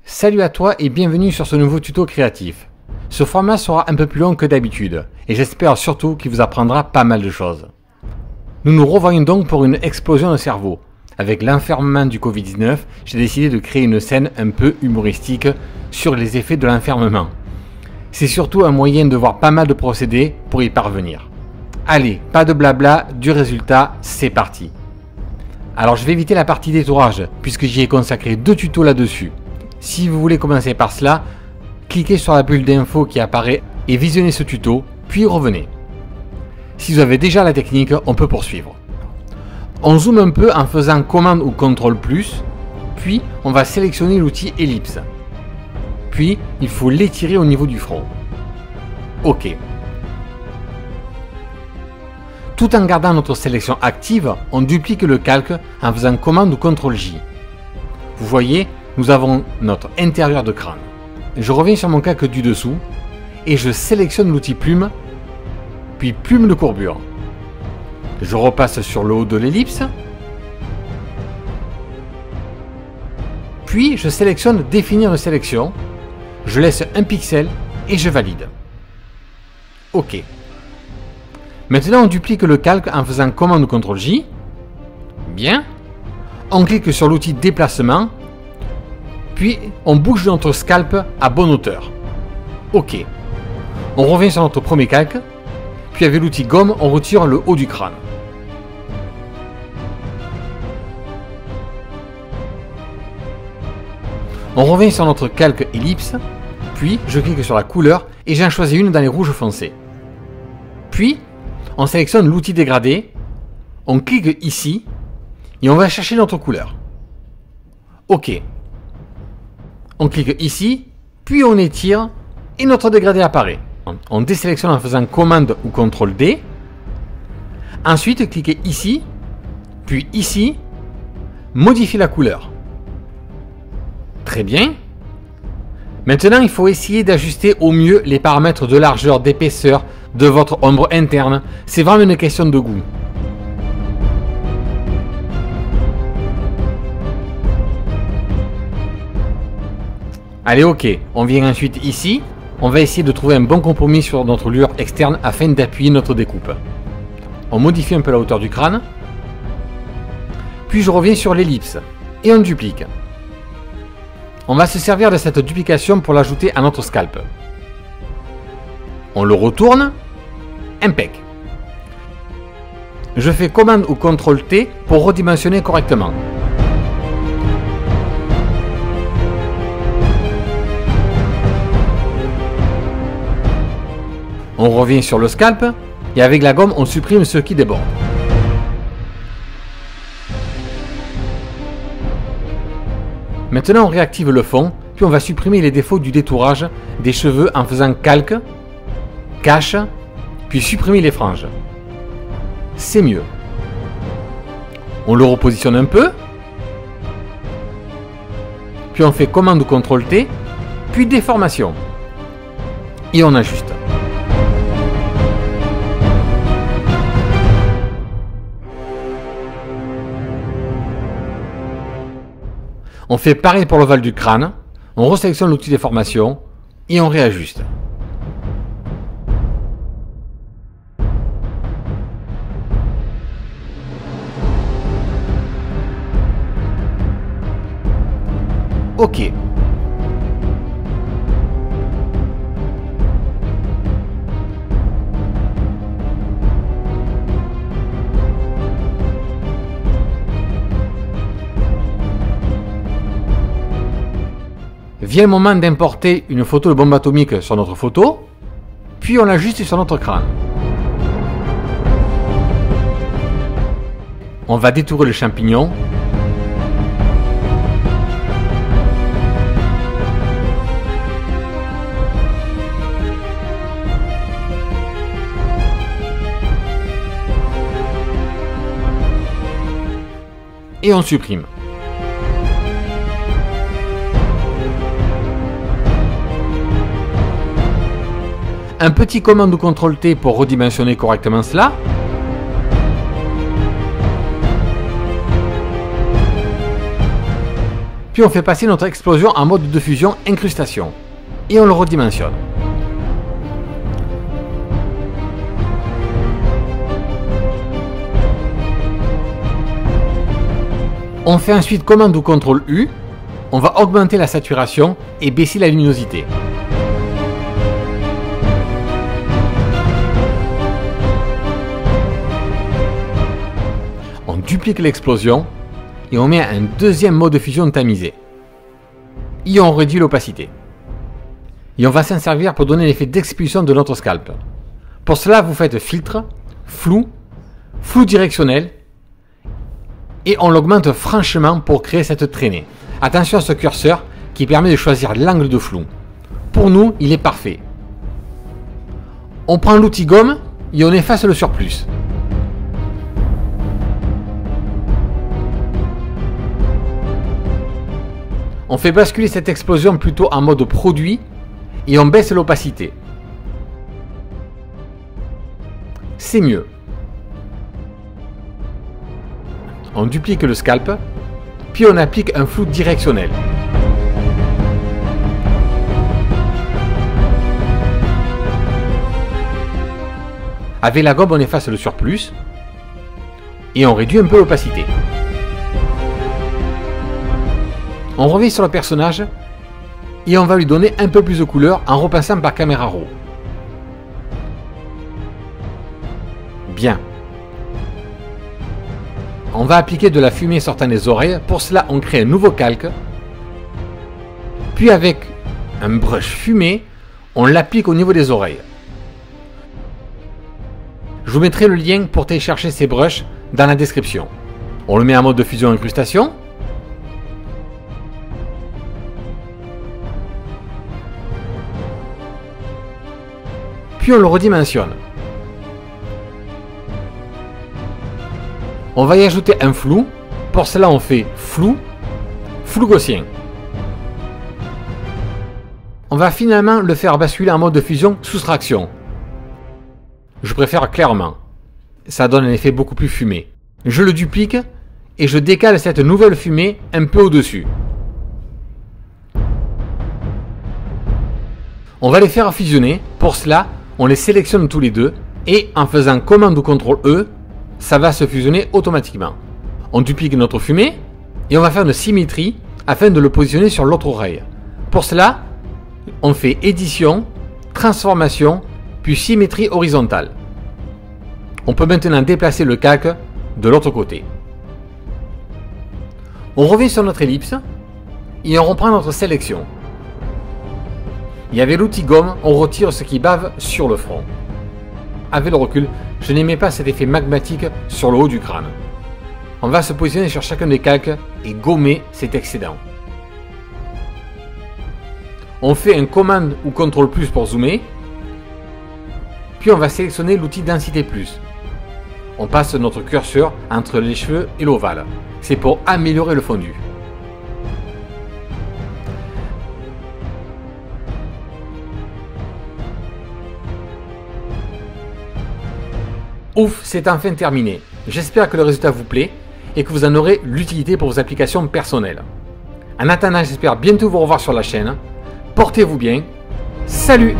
Salut à toi et bienvenue sur ce nouveau tuto créatif. Ce format sera un peu plus long que d'habitude et j'espère surtout qu'il vous apprendra pas mal de choses. Nous nous revoyons donc pour une explosion de cerveau. Avec l'enfermement du Covid-19, j'ai décidé de créer une scène un peu humoristique sur les effets de l'enfermement. C'est surtout un moyen de voir pas mal de procédés pour y parvenir. Allez, pas de blabla, du résultat, c'est parti. Alors je vais éviter la partie détourage puisque j'y ai consacré 2 tutos là-dessus. Si vous voulez commencer par cela, cliquez sur la bulle d'infos qui apparaît et visionnez ce tuto, puis revenez. Si vous avez déjà la technique, on peut poursuivre. On zoome un peu en faisant commande ou CTRL+, puis on va sélectionner l'outil ellipse. Puis il faut l'étirer au niveau du front. OK. Tout en gardant notre sélection active, on duplique le calque en faisant commande ou CTRL-J. Vous voyez, nous avons notre intérieur de crâne. Je reviens sur mon calque du dessous et je sélectionne l'outil plume, puis plume de courbure. Je repasse sur le haut de l'ellipse, puis je sélectionne définir une sélection, je laisse un pixel et je valide. OK. Maintenant on duplique le calque en faisant commande ou CTRL-J. Bien. On clique sur l'outil déplacement. Puis on bouge notre scalp à bonne hauteur. OK. On revient sur notre premier calque. Puis avec l'outil gomme, on retire le haut du crâne. On revient sur notre calque ellipse. Puis je clique sur la couleur et j'en choisis une dans les rouges foncés. Puis on sélectionne l'outil dégradé. On clique ici et on va chercher notre couleur. OK. On clique ici, puis on étire et notre dégradé apparaît. On désélectionne en faisant commande ou CTRL-D. Ensuite, cliquez ici, puis ici, modifier la couleur. Très bien. Maintenant, il faut essayer d'ajuster au mieux les paramètres de largeur, d'épaisseur de votre ombre interne. C'est vraiment une question de goût. Allez, OK, on vient ensuite ici, on va essayer de trouver un bon compromis sur notre lueur externe afin d'appuyer notre découpe. On modifie un peu la hauteur du crâne, puis je reviens sur l'ellipse, et on duplique. On va se servir de cette duplication pour l'ajouter à notre scalp. On le retourne, impec. Je fais commande ou CTRL-T pour redimensionner correctement. On revient sur le scalp et avec la gomme on supprime ce qui déborde. Maintenant on réactive le fond, puis on va supprimer les défauts du détourage des cheveux en faisant calque, cache, puis supprimer les franges. C'est mieux. On le repositionne un peu, puis on fait commande ou CTRL-T, puis déformation. Et on ajuste. On fait pareil pour l'ovale du crâne, on resélectionne l'outil déformation et on réajuste. OK. Vient le moment d'importer une photo de bombe atomique sur notre photo, puis on l'ajuste sur notre crâne. On va détourer le champignon. Et on supprime. Un petit commande ou CTRL-T pour redimensionner correctement cela. Puis on fait passer notre explosion en mode de fusion incrustation. Et on le redimensionne. On fait ensuite commande ou CTRL U. On va augmenter la saturation et baisser la luminosité. On duplique l'explosion et on met un deuxième mode de fusion tamisé. Et on réduit l'opacité. Et on va s'en servir pour donner l'effet d'expulsion de notre scalp. Pour cela, vous faites filtre, flou, flou directionnel et on l'augmente franchement pour créer cette traînée. Attention à ce curseur qui permet de choisir l'angle de flou. Pour nous, il est parfait. On prend l'outil gomme et on efface le surplus. On fait basculer cette explosion plutôt en mode produit et on baisse l'opacité. C'est mieux. On duplique le scalp, puis on applique un flou directionnel. Avec la gomme, on efface le surplus et on réduit un peu l'opacité. On revient sur le personnage et on va lui donner un peu plus de couleur en repassant par caméra raw. Bien. On va appliquer de la fumée sortant des oreilles. Pour cela, on crée un nouveau calque. Puis avec un brush fumé, on l'applique au niveau des oreilles. Je vous mettrai le lien pour télécharger ces brushes dans la description. On le met en mode de fusion incrustation. Puis on le redimensionne. On va y ajouter un flou. Pour cela, on fait flou, flou gaussien. On va finalement le faire basculer en mode de fusion soustraction. Je préfère clairement. Ça donne un effet beaucoup plus fumé. Je le duplique et je décale cette nouvelle fumée un peu au-dessus. On va les faire fusionner. Pour cela, on les sélectionne tous les deux et en faisant commande ou CTRL E, ça va se fusionner automatiquement. On duplique notre fumée et on va faire une symétrie afin de le positionner sur l'autre oreille. Pour cela, on fait édition, transformation, puis symétrie horizontale. On peut maintenant déplacer le calque de l'autre côté. On revient sur notre ellipse et on reprend notre sélection. Et avec l'outil gomme, on retire ce qui bave sur le front. Avec le recul, je n'aimais pas cet effet magmatique sur le haut du crâne. On va se positionner sur chacun des calques et gommer cet excédent. On fait un commande ou CTRL plus pour zoomer. Puis on va sélectionner l'outil densité plus. On passe notre curseur entre les cheveux et l'ovale. C'est pour améliorer le fondu. Ouf, c'est enfin terminé. J'espère que le résultat vous plaît et que vous en aurez l'utilité pour vos applications personnelles. En attendant, j'espère bientôt vous revoir sur la chaîne. Portez-vous bien. Salut!